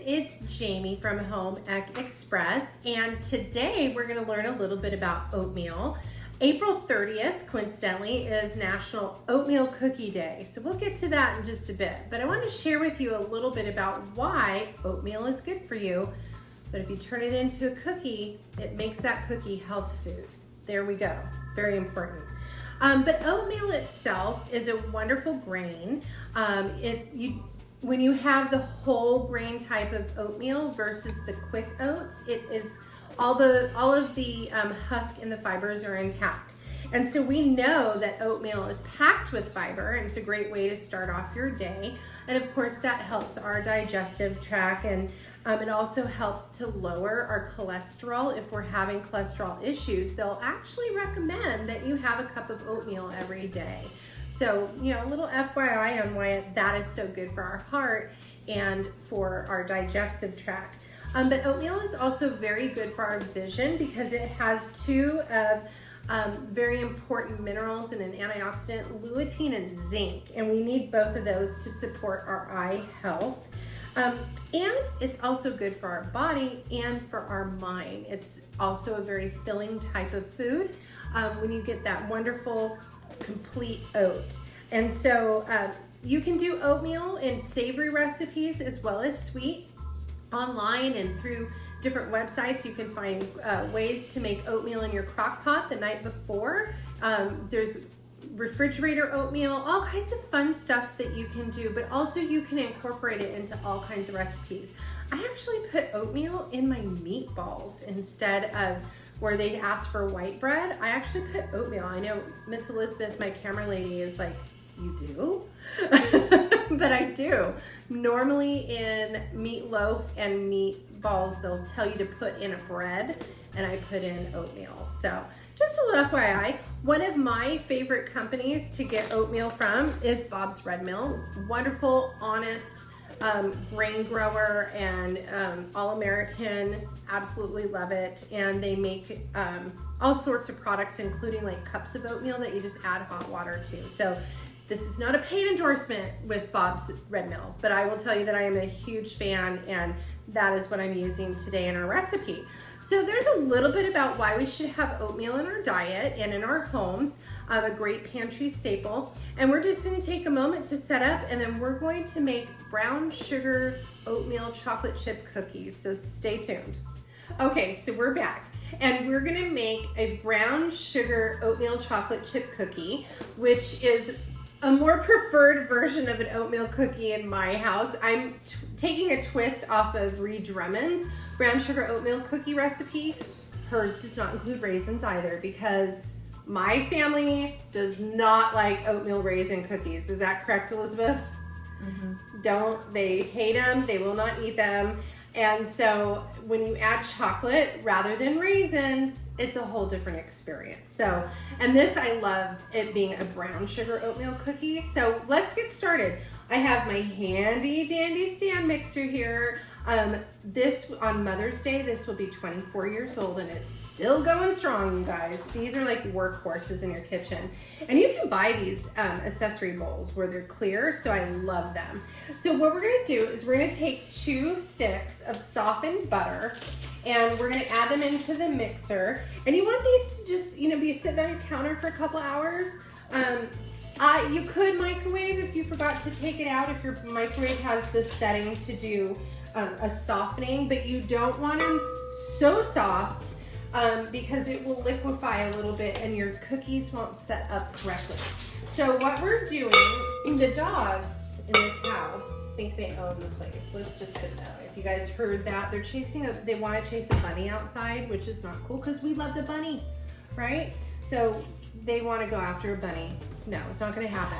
it's Jamie from Home Ec Express, and today we're going to learn a little bit about oatmeal. April 30th, coincidentally, is National Oatmeal Cookie Day, so we'll get to that in just a bit. But I want to share with you a little bit about why oatmeal is good for you, but if you turn it into a cookie, it makes that cookie health food. There we go, very important. But oatmeal itself is a wonderful grain. When you have the whole grain type of oatmeal versus the quick oats, it is all of the husk and the fibers are intact. And so we know that oatmeal is packed with fiber, and it's a great way to start off your day. And of course that helps our digestive tract, and it also helps to lower our cholesterol. If we're having cholesterol issues, they'll actually recommend that you have a cup of oatmeal every day. So, a little FYI on why that is so good for our heart and for our digestive tract. But oatmeal is also very good for our vision because it has two of very important minerals and an antioxidant, lutein and zinc. And we need both of those to support our eye health. And it's also good for our body and for our mind. It's also a very filling type of food when you get that wonderful complete oat. And so you can do oatmeal in savory recipes as well as sweet. Online and through different websites, you can find ways to make oatmeal in your crock pot the night before. There's refrigerator oatmeal, all kinds of fun stuff that you can do, but also you can incorporate it into all kinds of recipes. I actually put oatmeal in my meatballs instead of where they ask for white bread. I actually put oatmeal. I know Miss Elizabeth, my camera lady, is like, you do? But I do. Normally in meatloaf and meatballs, they'll tell you to put in a bread, and I put in oatmeal. So just a little FYI, one of my favorite companies to get oatmeal from is Bob's Red Mill. Wonderful, honest grain grower and all-American. Absolutely love it. And they make all sorts of products, including like cups of oatmeal that you just add hot water to. So this is not a paid endorsement with Bob's Red Mill, but I will tell you that I am a huge fan, and that is what I'm using today in our recipe. So there's a little bit about why we should have oatmeal in our diet and in our homes, a great pantry staple. And we're just going to take a moment to set up, and then we're going to make brown sugar oatmeal chocolate chip cookies. So stay tuned. Okay, so we're back. And we're gonna make a brown sugar oatmeal chocolate chip cookie, which is a more preferred version of an oatmeal cookie in my house. I'm taking a twist off of Drummond's brown sugar oatmeal cookie recipe. Hers does not include raisins either, because my family does not like oatmeal raisin cookies. Is that correct, Elizabeth? Mm-hmm. They hate them, they will not eat them. And so when you add chocolate rather than raisins, it's a whole different experience. So, and this, I love it being a brown sugar oatmeal cookie. So let's get started. I have my handy dandy stand mixer here. This, on Mother's Day, this will be 24 years old, and it's still going strong, you guys. These are like workhorses in your kitchen. And you can buy these accessory bowls where they're clear, so I love them. So what we're gonna do is we're gonna take 2 sticks of softened butter, and we're gonna add them into the mixer. And you want these to just, be sitting on your counter for a couple hours. You could microwave if you forgot to take it out, if your microwave has the setting to do a softening, but you don't want them so soft because it will liquefy a little bit and your cookies won't set up correctly. So what we're doing, the dogs in this house think they own the place. Let's just put that. If you guys heard that, they want to chase a bunny outside, which is not cool because we love the bunny, right? So they want to go after a bunny. No, it's not going to happen.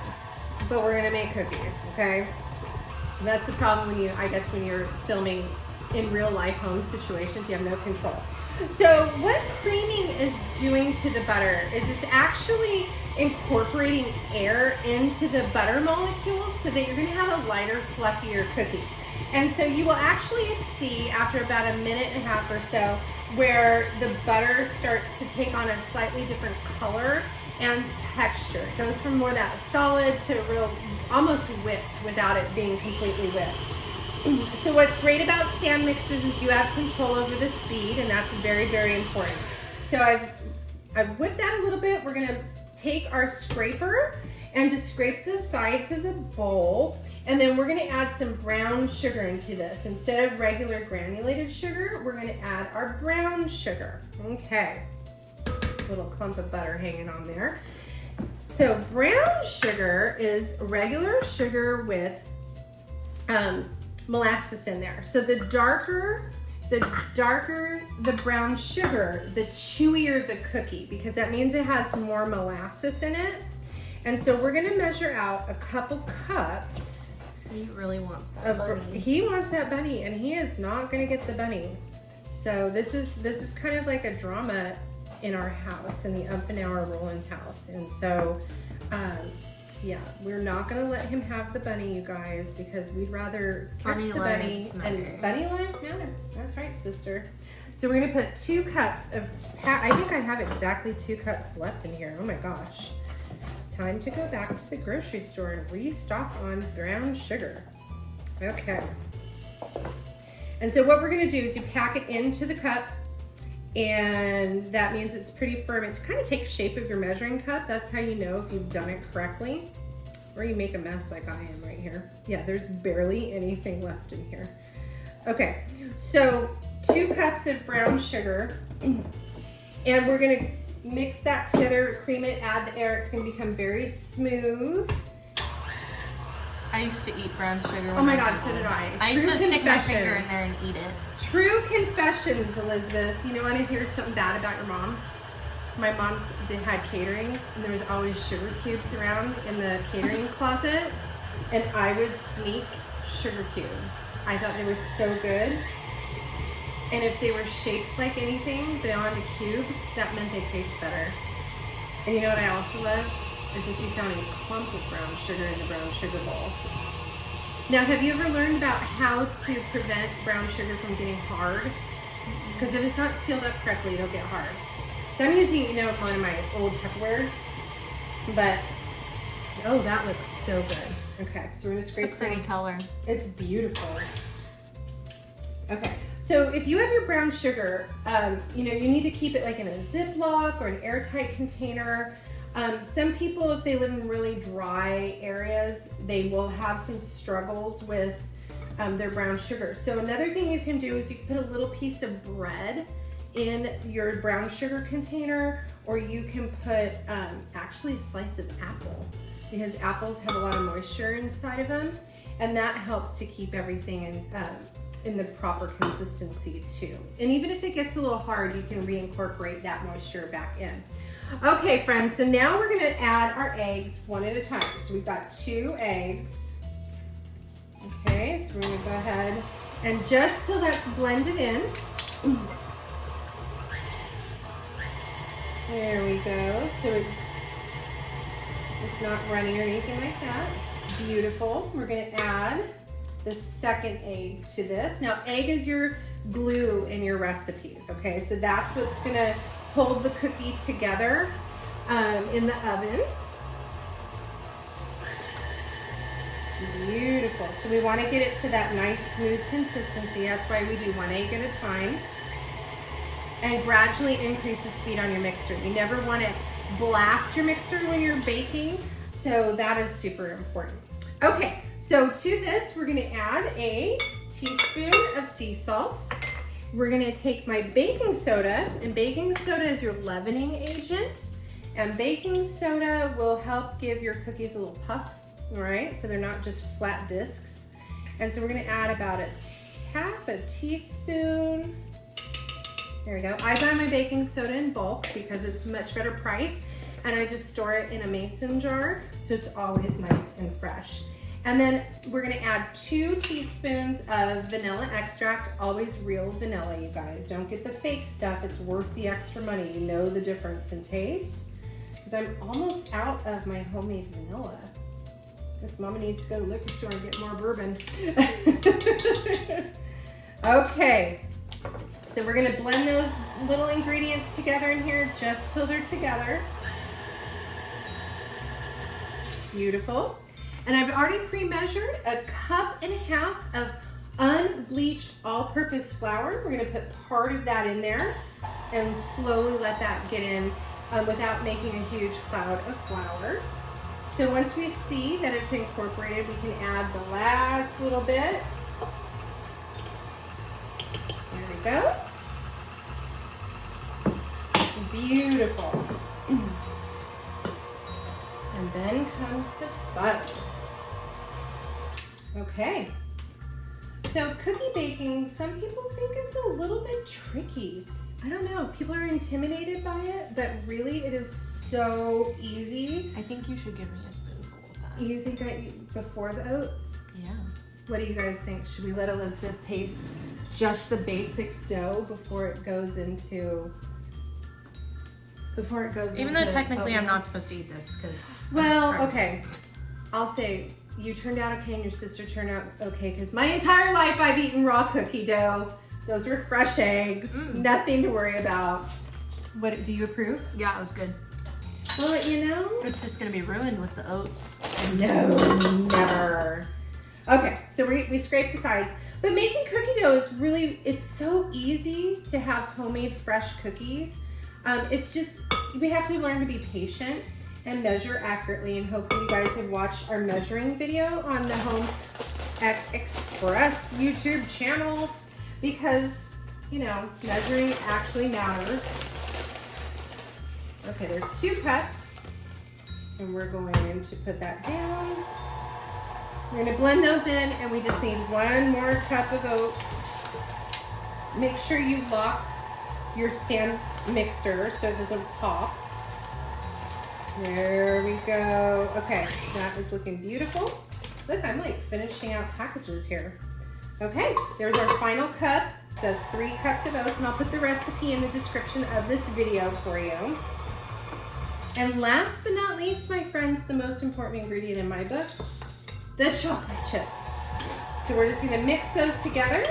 But we're going to make cookies, okay? That's the problem when you're filming in real life home situations, you have no control. So what creaming is doing to the butter is it's actually incorporating air into the butter molecules so that you're going to have a lighter, fluffier cookie. And so you will actually see after about a minute and a half or so where the butter starts to take on a slightly different color and texture. It goes from more that solid to real, almost whipped without it being completely whipped. So what's great about stand mixers is you have control over the speed, and that's very, very important. So I've whipped that a little bit. We're gonna take our scraper and just scrape the sides of the bowl, and then we're gonna add some brown sugar into this. Instead of regular granulated sugar, we're gonna add our brown sugar. Okay, little clump of butter hanging on there. So brown sugar is regular sugar with molasses in there. So the darker the brown sugar, the chewier the cookie, because that means it has more molasses in it. And so we're gonna measure out a couple cups. He really wants that bunny. He wants that bunny, and he is not gonna get the bunny. So this is kind of like a drama in our house, in the Rolens house. And so, yeah, we're not gonna let him have the bunny, you guys, because we'd rather catch the bunny. And bunny lives matter. That's right, sister. So we're gonna put 2 cups of, I think I have exactly 2 cups left in here. Oh my gosh. Time to go back to the grocery store and restock on brown sugar. Okay. And so what we're gonna do is you pack it into the cup, and that means it's pretty firm. It kind of takes shape of your measuring cup. That's how you know if you've done it correctly, or you make a mess like I am right here. Yeah, there's barely anything left in here. Okay, so 2 cups of brown sugar, and we're gonna mix that together, cream it, add the air. It's gonna become very smooth. I used to eat brown sugar. Oh my God, so did I. I used to stick my finger in there and eat it. True confessions, Elizabeth. You know, want to hear something bad about your mom? My mom had catering, and there was always sugar cubes around in the catering closet, and I would sneak sugar cubes. I thought they were so good. And if they were shaped like anything beyond a cube, that meant they taste better. And you know what I also loved? Is if you found a clump of brown sugar in the brown sugar bowl. Now, have you ever learned about how to prevent brown sugar from getting hard? Because if it's not sealed up correctly, it'll get hard. So I'm using, you know, one of my old Tupperwares, but, oh, that looks so good. Okay, so we're gonna scrape It's a pretty color. It's beautiful. Okay, so if you have your brown sugar, you know, you need to keep it like in a Ziploc or an airtight container. Some people, if they live in really dry areas, they will have some struggles with their brown sugar. So another thing you can do is you can put a little piece of bread in your brown sugar container, or you can put actually a slice of apple, because apples have a lot of moisture inside of them, and that helps to keep everything in the proper consistency too. And even if it gets a little hard, you can reincorporate that moisture back in. Okay, friends, so now we're gonna add our eggs one at a time. So we've got 2 eggs. Okay, so we're gonna go ahead and just till that's blended in. There we go. So it's not runny or anything like that. Beautiful. We're gonna add the 2nd egg to this. Now, egg is your glue in your recipes, okay? So that's what's gonna hold the cookie together in the oven. Beautiful. So we want to get it to that nice smooth consistency. That's why we do 1 egg at a time. And gradually increase the speed on your mixer. You never want to blast your mixer when you're baking, so that is super important. Okay, so to this we're going to add a teaspoon of sea salt. We're gonna take my baking soda, and baking soda is your leavening agent, and baking soda will help give your cookies a little puff, all right? So they're not just flat discs. And so we're gonna add about a half a teaspoon. There we go. I buy my baking soda in bulk because it's much better price, and I just store it in a mason jar, so it's always nice and fresh. And then we're gonna add 2 teaspoons of vanilla extract, always real vanilla, you guys. Don't get the fake stuff, it's worth the extra money. You know the difference in taste. Because I'm almost out of my homemade vanilla. Guess Mama needs to go to the liquor store and get more bourbon. Okay, so we're gonna blend those little ingredients together in here just till they're together. Beautiful. And I've already pre-measured 1.5 cups of unbleached all-purpose flour. We're gonna put part of that in there and slowly let that get in without making a huge cloud of flour. So once we see that it's incorporated, we can add the last little bit. There we go. Beautiful. And then comes the fun. Okay. So cookie baking, some people think it's a little bit tricky. I don't know, people are intimidated by it, but really it is so easy. I think you should give me a spoonful of that. You think I eat before the oats? Yeah. What do you guys think? Should we let Elizabeth taste just the basic dough before it goes into Even though technically I'm not supposed to eat this because. Well, okay. I'll say you turned out okay and your sister turned out okay because my entire life I've eaten raw cookie dough. Those were fresh eggs. Nothing to worry about. What, do you approve? Yeah, it was good. Well, you know. It's just gonna be ruined with the oats. No, never. Okay, so we scrape the sides. But making cookie dough is really, it's so easy to have homemade fresh cookies. It's just, we have to learn to be patient and measure accurately. And hopefully you guys have watched our measuring video on the Home Ec Express YouTube channel because, you know, measuring actually matters. Okay, there's 2 cups. And we're going to put that down. We're gonna blend those in and we just need 1 more cup of oats. Make sure you lock your stand mixer so it doesn't pop. There we go. Okay, that is looking beautiful. Look, I'm like finishing out packages here. Okay, there's our final cup. It says 3 cups of oats and I'll put the recipe in the description of this video for you. And last but not least, my friends, the most important ingredient in my book, the chocolate chips. So we're just gonna mix those together.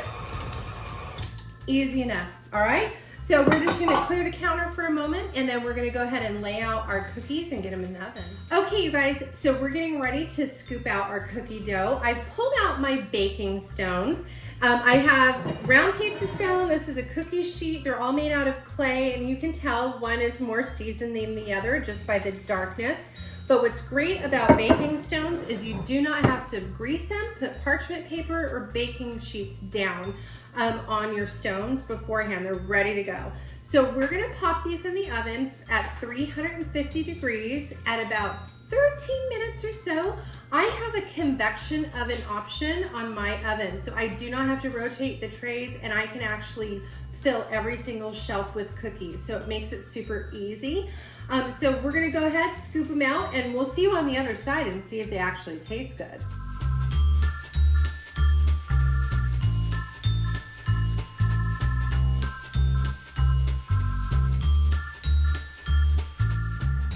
Easy enough, all right? So we're just gonna clear the counter for a moment and then we're gonna go ahead and lay out our cookies and get them in the oven. Okay, you guys, so we're getting ready to scoop out our cookie dough. I've pulled out my baking stones. I have round pizza stone. This is a cookie sheet. They're all made out of clay and you can tell one is more seasoned than the other just by the darkness. But what's great about baking stones is you do not have to grease them, put parchment paper or baking sheets down on your stones beforehand. They're ready to go. So we're gonna pop these in the oven at 350 degrees at about 13 minutes or so. I have a convection oven option on my oven, so I do not have to rotate the trays and I can actually fill every single shelf with cookies. So it makes it super easy. So we're gonna go ahead, scoop them out, and we'll see you on the other side and see if they actually taste good.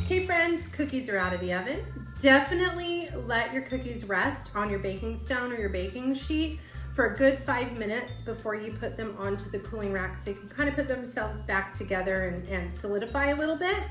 Okay friends, cookies are out of the oven. Definitely let your cookies rest on your baking stone or your baking sheet for a good 5 minutes before you put them onto the cooling rack so they can kind of put themselves back together and solidify a little bit.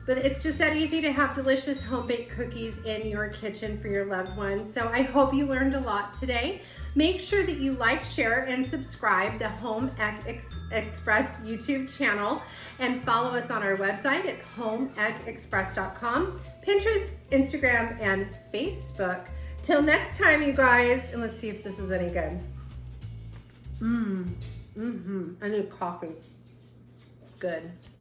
But it's just that easy to have delicious home-baked cookies in your kitchen for your loved ones. So I hope you learned a lot today. Make sure that you like, share, and subscribe the Home Ec Express YouTube channel and follow us on our website at homeecexpress.com, Pinterest, Instagram, and Facebook. Till next time, you guys, and let's see if this is any good. I need coffee. Good.